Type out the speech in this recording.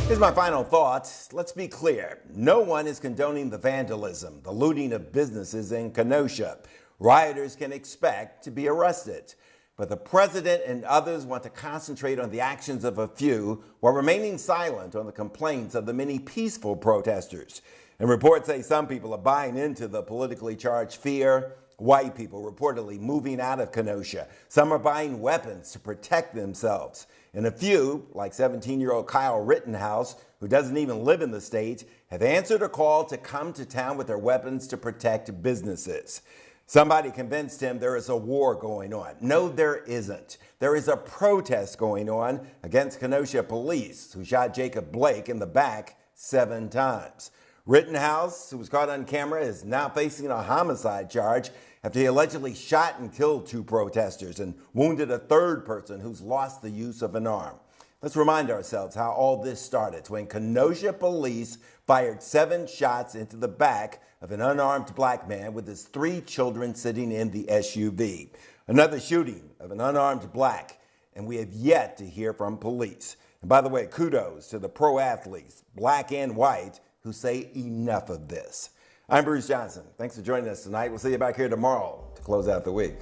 Here's my final thoughts. Let's be clear. No one is condoning the vandalism, the looting of businesses in Kenosha. Rioters can expect to be arrested. But the president and others want to concentrate on the actions of a few while remaining silent on the complaints of the many peaceful protesters. And reports say some people are buying into the politically charged fear. White people reportedly moving out of Kenosha. Some are buying weapons to protect themselves. And a few, like 17-year-old Kyle Rittenhouse, who doesn't even live in the state, have answered a call to come to town with their weapons to protect businesses. Somebody convinced him there is a war going on. No, there isn't. There is a protest going on against Kenosha police, who shot Jacob Blake in the back 7 times. Rittenhouse, who was caught on camera, is now facing a homicide charge after he allegedly shot and killed 2 protesters and wounded a 3rd person who's lost the use of an arm. Let's remind ourselves how all this started when Kenosha police fired 7 shots into the back of an unarmed black man with his 3 children sitting in the SUV. Another shooting of an unarmed black, and we have yet to hear from police. And by the way, kudos to the pro athletes, black and white, who say enough of this. I'm Bruce Johnson. Thanks for joining us tonight. We'll see you back here tomorrow to close out the week.